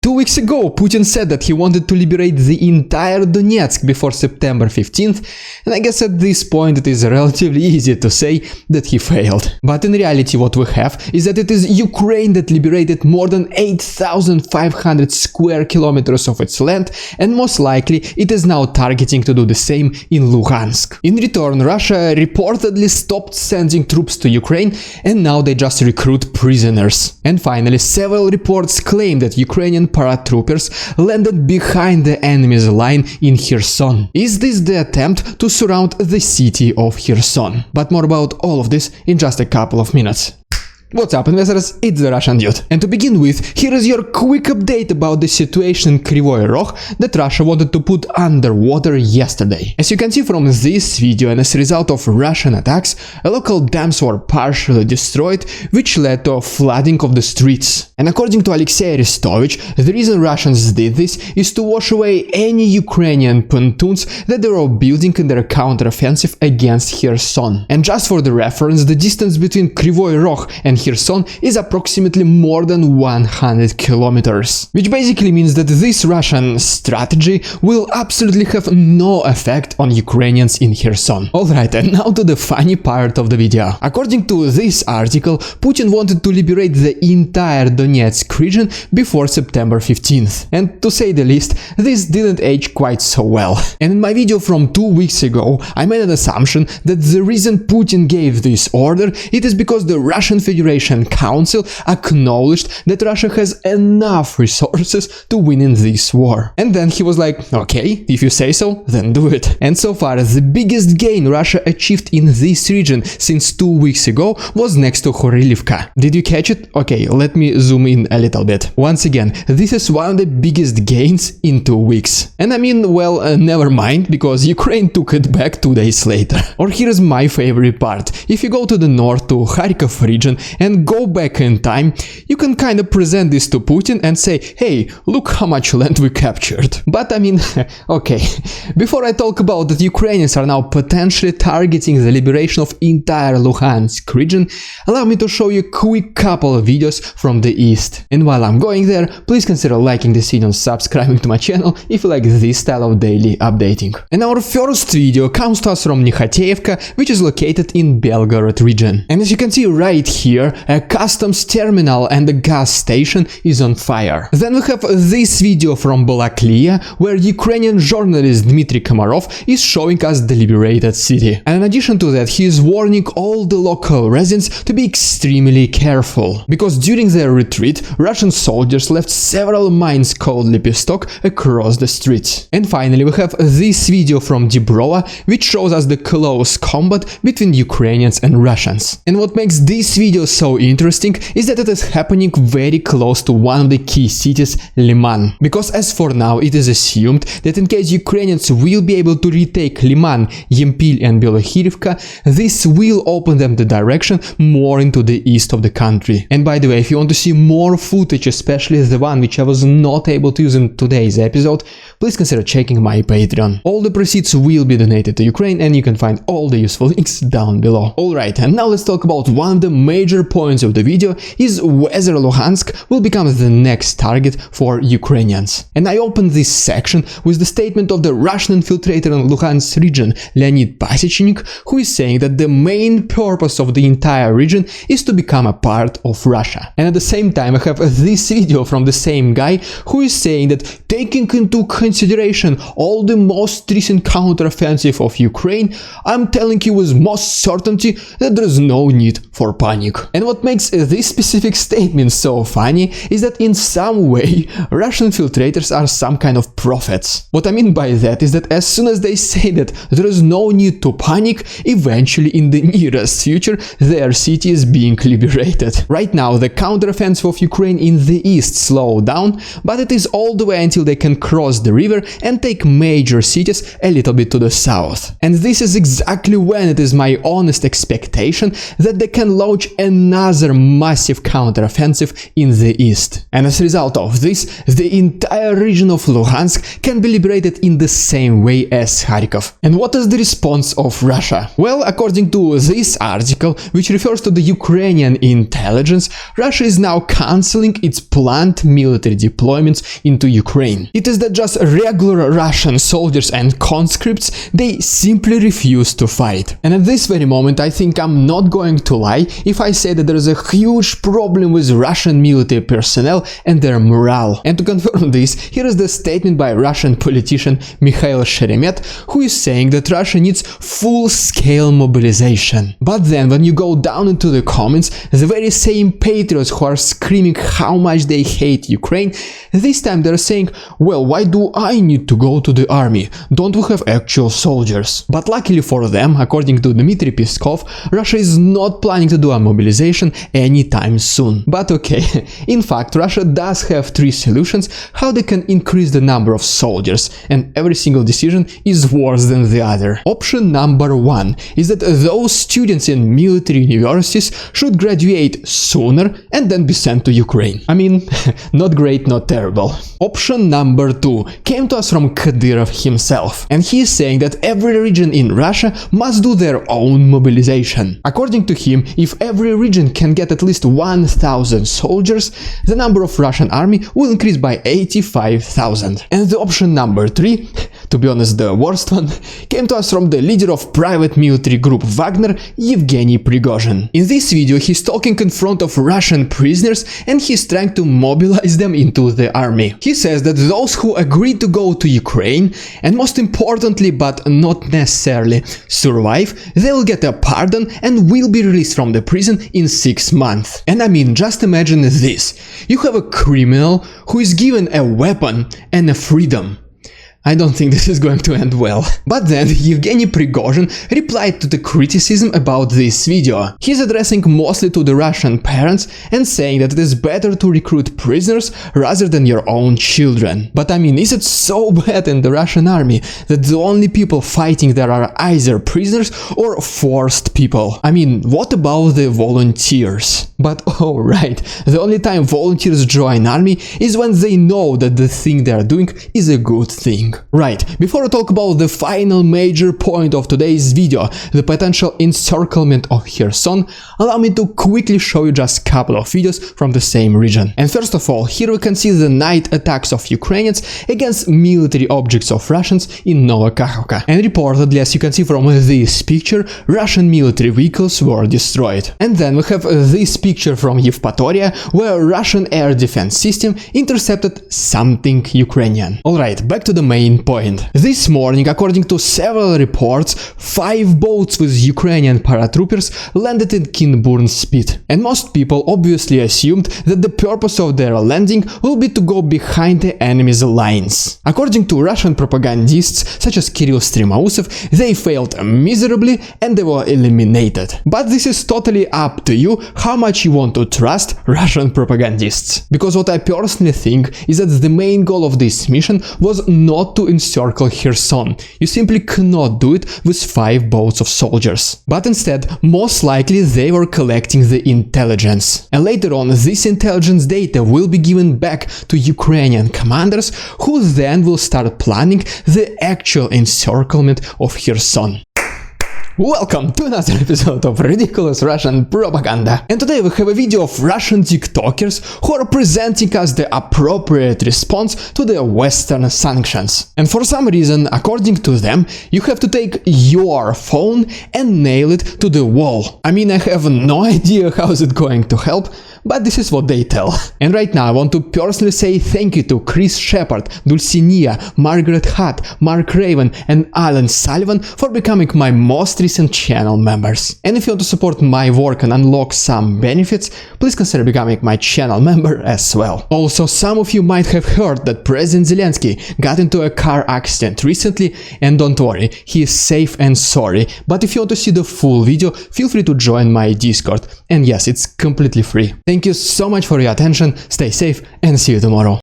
2 weeks ago, Putin said that he wanted to liberate the entire Donetsk before September 15th, and I guess at this point it is relatively easy to say that he failed. But in reality what we have is that it is Ukraine that liberated more than 8,500 square kilometers of its land, and most likely it is now targeting to do the same in Luhansk. In return, Russia reportedly stopped sending troops to Ukraine, and now they just recruit prisoners. And finally, several reports claim that Ukrainian paratroopers landed behind the enemy's line in Kherson. Is this the attempt to surround the city of Kherson? But more about all of this in just a couple of minutes. What's up, investors? It's the Russian Dude. And to begin with, here is your quick update about the situation in Kriviy Rih that Russia wanted to put underwater yesterday. As you can see from this video, and as a result of Russian attacks, local dams were partially destroyed, which led to a flooding of the streets. And according to Alexei Arestovich, the reason Russians did this is to wash away any Ukrainian pontoons that they were building in their counteroffensive against Kherson. And just for the reference, the distance between Kriviy Rih and Kherson is approximately more than 100 kilometers, which basically means that this Russian strategy will absolutely have no effect on Ukrainians in Kherson. Alright, and now to the funny part of the video. According to this article, Putin wanted to liberate the entire Donetsk region before September 15th. And to say the least, this didn't age quite so well. And in my video from 2 weeks ago, I made an assumption that the reason Putin gave this order, it is because the Russian Federation Council acknowledged that Russia has enough resources to win in this war. And then he was like, okay, if you say so, then do it. And so far, the biggest gain Russia achieved in this region since 2 weeks ago was next to Horilivka. Did you catch it? Okay, let me zoom in a little bit. Once again, this is one of the biggest gains in 2 weeks. And I mean, well, never mind, because Ukraine took it back 2 days later. Or here's my favorite part. If you go to the north to Kharkov region and go back in time, you can kind of present this to Putin and say, hey, look how much land we captured. But I mean, okay, before I talk about that Ukrainians are now potentially targeting the liberation of entire Luhansk region, allow me to show you a quick couple of videos from the east. And while I'm going there, please consider liking this video and subscribing to my channel if you like this style of daily updating. And our first video comes to us from Nikhateyevka, which is located in Belgorod region. And as you can see right here, a customs terminal and a gas station is on fire. Then we have this video from Balaklia, where Ukrainian journalist Dmitry Komarov is showing us the liberated city. And in addition to that, he is warning all the local residents to be extremely careful, because during their retreat, Russian soldiers left several mines called Lepestok across the streets. And finally, we have this video from Dibrova, which shows us the close combat between Ukrainians and Russians. And what makes this video so interesting is that it is happening very close to one of the key cities, Liman. Because as for now, it is assumed that in case Ukrainians will be able to retake Liman, Yempil and Belohirivka, this will open them the direction more into the east of the country. And by the way, if you want to see more footage, especially the one which I was not able to use in today's episode, please consider checking my Patreon. All the proceeds will be donated to Ukraine, and you can find all the useful links down below. Alright, and now let's talk about one of the major points of the video, is whether Luhansk will become the next target for Ukrainians. And I opened this section with the statement of the Russian infiltrator in Luhansk region, Leonid Pasechnik, who is saying that the main purpose of the entire region is to become a part of Russia. And at the same time, I have this video from the same guy who is saying that taking into consideration all the most recent counteroffensive of Ukraine, I'm telling you with most certainty that there is no need for panic. And what makes this specific statement so funny is that in some way Russian infiltrators are some kind of prophets. What I mean by that is that as soon as they say that there is no need to panic, eventually in the nearest future their city is being liberated. Right now the counteroffensive of Ukraine in the east slowed down, but it is all the way until they can cross the river and take major cities a little bit to the south. And this is exactly when it is my honest expectation that they can launch an another massive counteroffensive in the east. And as a result of this, the entire region of Luhansk can be liberated in the same way as Kharkov. And what is the response of Russia? Well, according to this article, which refers to the Ukrainian intelligence, Russia is now cancelling its planned military deployments into Ukraine. It is that just regular Russian soldiers and conscripts, they simply refuse to fight. And at this very moment, I think I'm not going to lie if I say that there is a huge problem with Russian military personnel and their morale. And to confirm this, here is the statement by Russian politician Mikhail Sheremet, who is saying that Russia needs full-scale mobilization. But then when you go down into the comments, the very same patriots who are screaming how much they hate Ukraine, this time they're saying, well, why do I need to go to the army? Don't we have actual soldiers? But luckily for them, according to Dmitry Peskov, Russia is not planning to do a mobilization anytime soon. But okay, in fact, Russia does have 3 solutions how they can increase the number of soldiers, and every single decision is worse than the other. Option number 1 is that those students in military universities should graduate sooner and then be sent to Ukraine. I mean, not great, not terrible. Option number 2 came to us from Kadyrov himself, and he is saying that every region in Russia must do their own mobilization. According to him, if every region can get at least 1,000 soldiers, the number of Russian army will increase by 85,000. And the option number 3, to be honest the worst one, came to us from the leader of private military group Wagner, Yevgeny Prigozhin. In this video he's talking in front of Russian prisoners and he's trying to mobilize them into the army. He says that those who agree to go to Ukraine, and most importantly but not necessarily survive, they will get a pardon and will be released from the prison in 6 months. And I mean, just imagine this. You have a criminal who is given a weapon and a freedom. I don't think this is going to end well. But then Yevgeny Prigozhin replied to the criticism about this video. He's addressing mostly to the Russian parents and saying that it is better to recruit prisoners rather than your own children. But I mean, is it so bad in the Russian army that the only people fighting there are either prisoners or forced people? I mean, what about the volunteers? But oh right, the only time volunteers join army is when they know that the thing they are doing is a good thing. Right, before I talk about the final major point of today's video, the potential encirclement of Kherson, allow me to quickly show you just a couple of videos from the same region. And first of all, here we can see the night attacks of Ukrainians against military objects of Russians in Nova Kakhovka. And reportedly, as you can see from this picture, Russian military vehicles were destroyed. And then we have this picture from Yevpatoria, where Russian air defense system intercepted something Ukrainian. Alright, back to the main point. This morning, according to several reports, 5 boats with Ukrainian paratroopers landed in Kinburn Spit. And most people obviously assumed that the purpose of their landing will be to go behind the enemy's lines. According to Russian propagandists such as Kirill Stremausev, they failed miserably and they were eliminated. But this is totally up to you how much you want to trust Russian propagandists. Because what I personally think is that the main goal of this mission was not to encircle Kherson. You simply cannot do it with 5 boats of soldiers. But instead, most likely they were collecting the intelligence. And later on, this intelligence data will be given back to Ukrainian commanders, who then will start planning the actual encirclement of Kherson. Welcome to another episode of Ridiculous Russian Propaganda. And today we have a video of Russian TikTokers who are presenting us the appropriate response to the Western sanctions. And for some reason, according to them, you have to take your phone and nail it to the wall. I mean, I have no idea how is it going to help, but this is what they tell. And right now I want to personally say thank you to Chris Shepard, Dulcinea, Margaret Hutt, Mark Raven and Alan Sullivan for becoming my most recent channel members. And if you want to support my work and unlock some benefits, please consider becoming my channel member as well. Also, some of you might have heard that President Zelensky got into a car accident recently, and don't worry, he is safe and sorry. But if you want to see the full video, feel free to join my Discord. And yes, it's completely free. Thank you so much for your attention, stay safe and see you tomorrow.